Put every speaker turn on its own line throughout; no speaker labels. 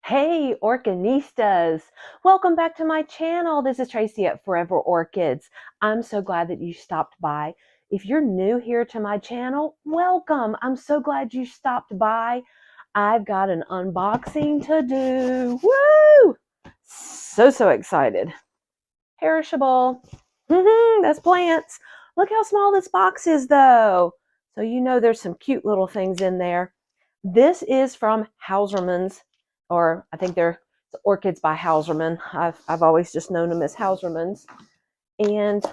Hey, Orchinistas! Welcome back to my channel. This is Tracy at Forever Orchids. I'm so glad that you stopped by. If you're new here to my channel, welcome. I'm so glad you stopped by. I've got an unboxing to do. Woo! So excited. Perishable. That's plants. Look how small this box is though. So you know there's some cute little things in there. This is from Hausermann's, or I think they're Orchids by Hausermann. I've always just known them as Hausermann's. And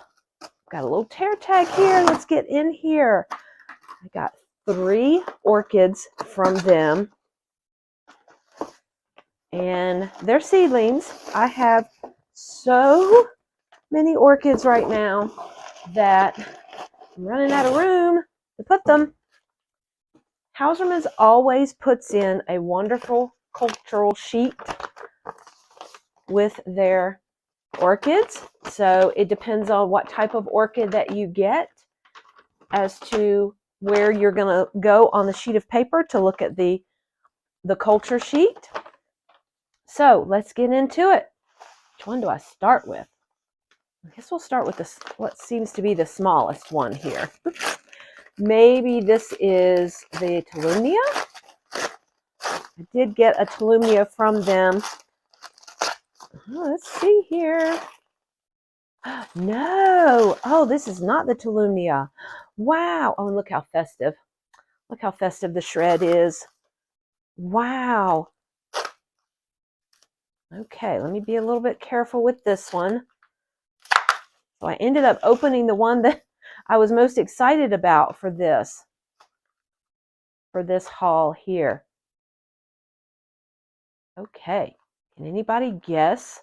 got a little tear tag here. Let's get in here. I got 3 orchids from them. And they're seedlings. I have so many orchids right now that I'm running out of room to put them. Hausermann's always puts in a wonderful cultural sheet with their orchids. So it depends on what type of orchid that you get as to where you're going to go on the sheet of paper to look at the culture sheet. So let's get into it. Which one do I start with? I guess we'll start with this, what seems to be the smallest one here. Maybe this is the Tolumnia. I did get a Tolumnia from them. Let's see here. No. Oh, this is not the Tolumnia. Wow. Oh, and look how festive. Look how festive the shred is. Wow. Okay, let me be a little bit careful with this one. So I ended up opening the one that I was most excited about for this haul here. Okay, can anybody guess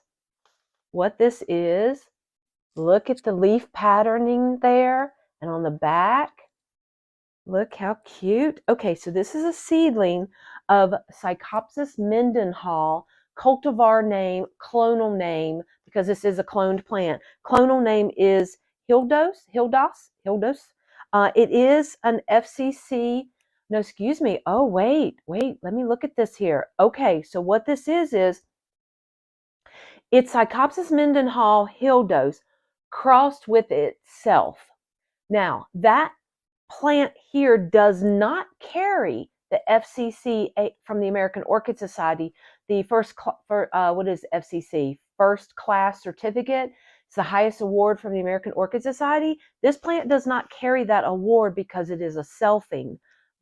what this is? Look at the leaf patterning there, and on the back, look how cute. Okay, so this is a seedling of Psychopsis Mendenhall, cultivar name, clonal name, because this is a cloned plant. Clonal name is Hildos. It is an FCC. No, excuse me. Oh, wait. Let me look at this here. Okay, so what this is it's Psychopsis Mendenhall Hildos crossed with itself. Now, that plant here does not carry the FCC from the American Orchid Society, the what is FCC? First class certificate. It's the highest award from the American Orchid Society. This plant does not carry that award because it is a selfing,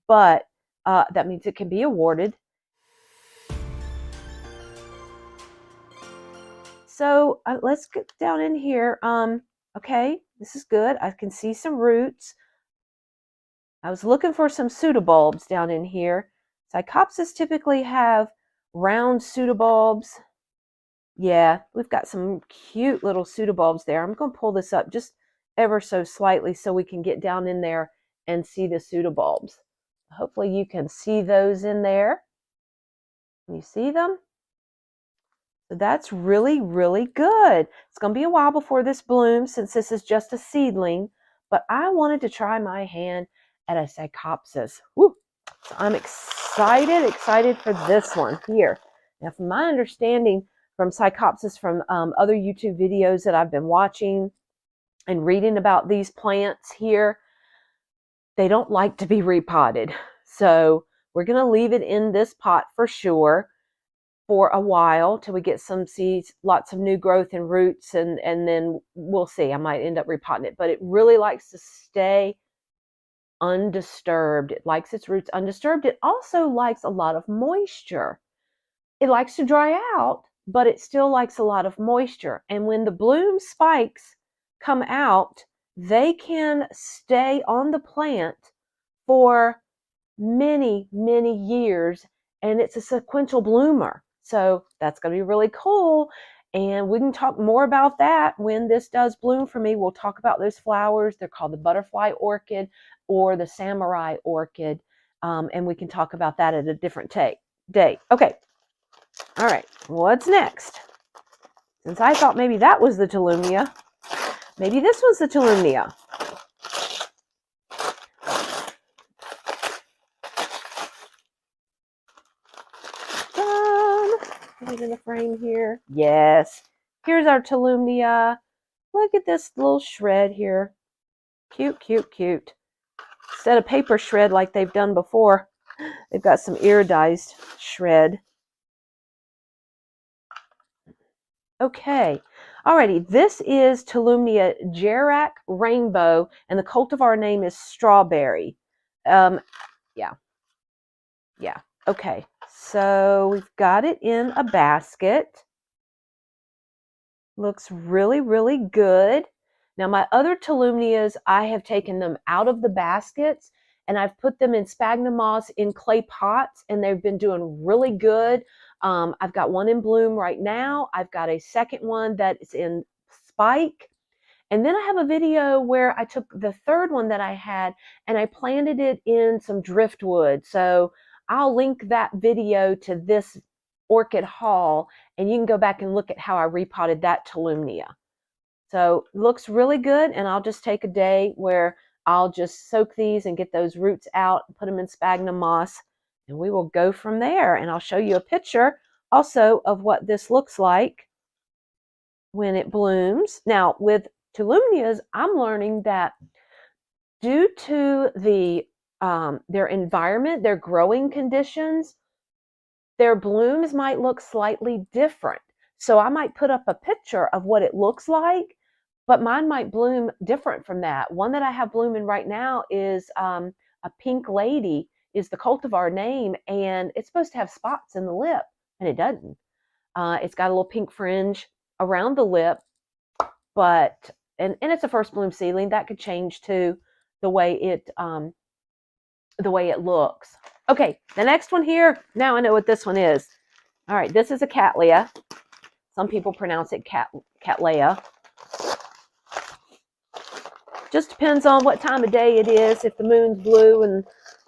but that means it can be awarded. So let's get down in here. Okay, this is good. I can see some roots. I was looking for some pseudobulbs down in here. Psychopsis typically have round pseudobulbs. Yeah, we've got some cute little pseudobulbs there. I'm going to pull this up just ever so slightly so we can get down in there and see the pseudobulbs. Hopefully you can see those in there. Can you see them? So that's really good. It's going to be a while before this blooms since this is just a seedling, but I wanted to try my hand at a Psychopsis. Woo. So I'm excited for this one here. Now, from my understanding from Psychopsis, from other YouTube videos that I've been watching and reading about these plants here, they don't like to be repotted. So we're going to leave it in this pot for sure for a while till we get some seeds, lots of new growth and roots, and then we'll see. I might end up repotting it, but it really likes to stay undisturbed. It likes its roots undisturbed. It also likes a lot of moisture. It likes to dry out, but it still likes a lot of moisture. And when the bloom spikes come out, they can stay on the plant for many years, and it's a sequential bloomer. So that's going to be really cool. And we can talk more about that when this does bloom for me. We'll talk about those flowers. They're called the butterfly orchid or the samurai orchid. And we can talk about that at a different day. Okay. All right. What's next? Since I thought maybe that was the Tolumnia, maybe this was the Tolumnia. Put it in the frame here. Yes. Here's our Tolumnia. Look at this little shred here. Cute, cute, cute. Instead of paper shred like they've done before, they've got some iridized shred. Okay. Alrighty, this is Tolumnia Jairak Rainbow, and the cultivar name is Strawberry. Yeah. Okay, so we've got it in a basket. Looks really, really good. Now my other Tolumnias, I have taken them out of the baskets and I've put them in sphagnum moss in clay pots, and they've been doing really good. I've got one in bloom right now. I've got a second one that is in spike. And then I have a video where I took the third one that I had and I planted it in some driftwood. So I'll link that video to this orchid haul, and you can go back and look at how I repotted that Tolumnia. So it looks really good, and I'll just take a day where I'll just soak these and get those roots out, put them in sphagnum moss, and we will go from there. And I'll show you a picture also of what this looks like when it blooms. Now with Tolumnias, I'm learning that due to their environment, their growing conditions, their blooms might look slightly different. So I might put up a picture of what it looks like, but mine might bloom different from that. One that I have blooming right now is a Pink Lady is the cultivar name, and it's supposed to have spots in the lip, and it doesn't. It's got a little pink fringe around the lip, but and it's a first bloom seedling. That could change too, the way it looks. Okay, the next one here, now I know what this one is. All right, this is a Cattleya. Some people pronounce it Cattleya. Just depends on what time of day it is. If the moon's blue and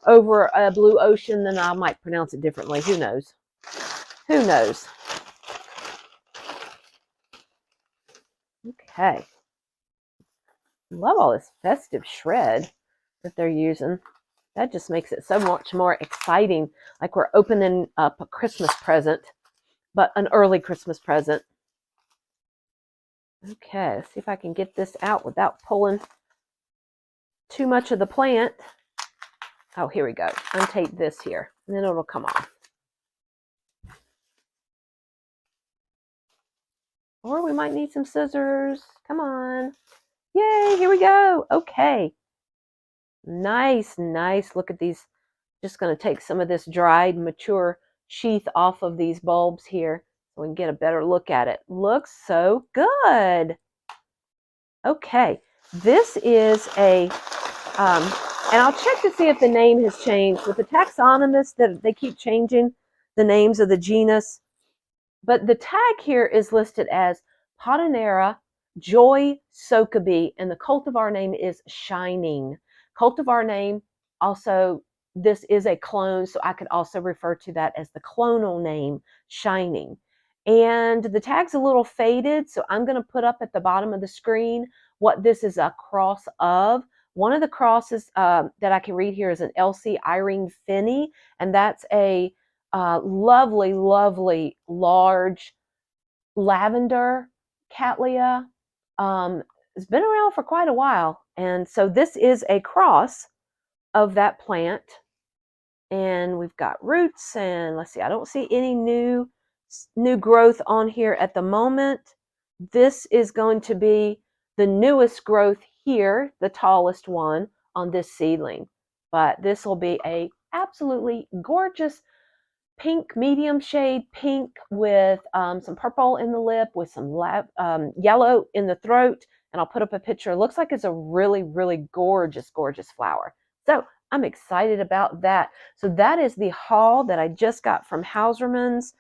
over a blue ocean, then I might pronounce it differently. Who knows? Who knows? Okay. Love all this festive shred that they're using. That just makes it so much more exciting, like we're opening up a Christmas present, but an early Christmas present. Okay, let's see if I can get this out without pulling too much of the plant. Oh, here we go. Untape this here, and then it'll come off. Or we might need some scissors. Come on. Yay, here we go. Okay. Nice, nice. Look at these. Just going to take some of this dried, mature sheath off of these bulbs here so we can get a better look at it. Looks so good. Okay, this is a, and I'll check to see if the name has changed. With the taxonomists, that they keep changing the names of the genus. But the tag here is listed as Potanera Joy Sokabe, and the cultivar name is Shining. Cultivar name, also, this is a clone, so I could also refer to that as the clonal name, Shining. And the tag's a little faded, so I'm going to put up at the bottom of the screen what this is a cross of. One of the crosses that I can read here is an Elsie Irene Finney, and that's a lovely, lovely, large lavender Cattleya. It's been around for quite a while, and so this is a cross of that plant. And we've got roots, and let's see, I don't see any new growth on here at the moment. This is going to be the newest growth here, the tallest one on this seedling. But this will be a absolutely gorgeous pink, medium shade pink with some purple in the lip, with some yellow in the throat. And I'll put up a picture. It looks like it's a really, really gorgeous, gorgeous flower. So I'm excited about that. So that is the haul that I just got from Hausermann's.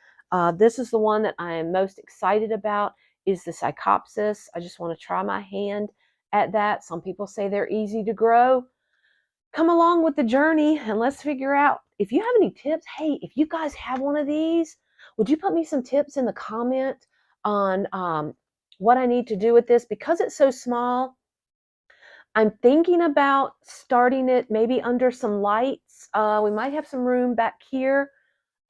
This is the one that I am most excited about, is the Psychopsis. I just want to try my hand at that. Some people say they're easy to grow. Come along with the journey and let's figure out. If you have any tips, hey, if you guys have one of these, would you put me some tips in the comment on what I need to do with this? Because it's so small, I'm thinking about starting it maybe under some lights. We might have some room back here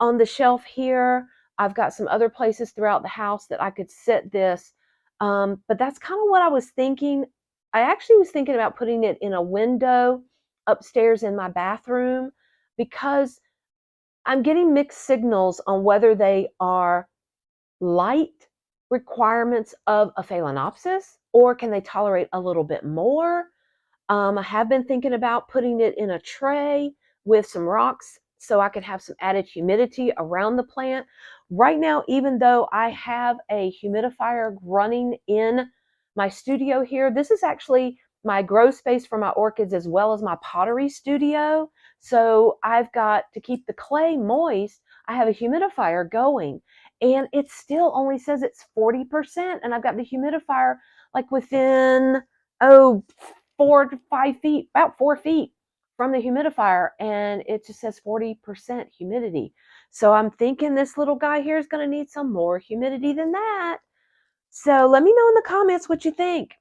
on the shelf here. I've got some other places throughout the house that I could sit this. But that's kind of what I was thinking. I actually was thinking about putting it in a window upstairs in my bathroom because I'm getting mixed signals on whether they are light requirements of a Phalaenopsis or can they tolerate a little bit more. I have been thinking about putting it in a tray with some rocks so I could have some added humidity around the plant. Right now, even though I have a humidifier running in my studio here, this is actually my grow space for my orchids as well as my pottery studio. So I've got to keep the clay moist. I have a humidifier going and it still only says it's 40%. And I've got the humidifier like within, 4 to 5 feet, about 4 feet from the humidifier, and it just says 40% humidity. So I'm thinking this little guy here is going to need some more humidity than that. So let me know in the comments what you think.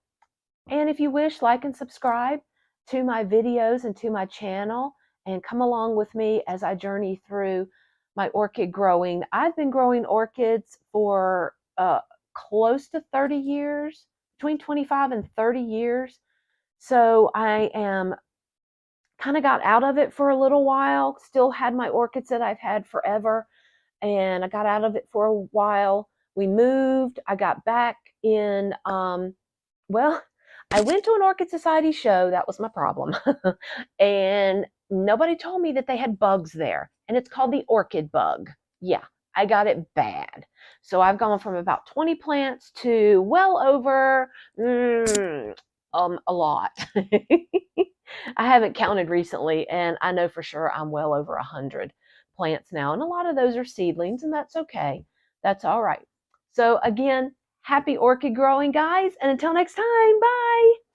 And if you wish, like and subscribe to my videos and to my channel, and come along with me as I journey through my orchid growing. I've been growing orchids for close to 30 years, between 25 and 30 years. So I am kind of got out of it for a little while, still had my orchids that I've had forever, and I got out of it for a while. We moved, I got back in, well, I went to an Orchid Society show, that was my problem, and nobody told me that they had bugs there, and it's called the orchid bug. Yeah, I got it bad. So I've gone from about 20 plants to well over a lot. I haven't counted recently, and I know for sure I'm well over 100 plants now, and a lot of those are seedlings, and that's okay. That's all right. So again, happy orchid growing, guys, and until next time, bye.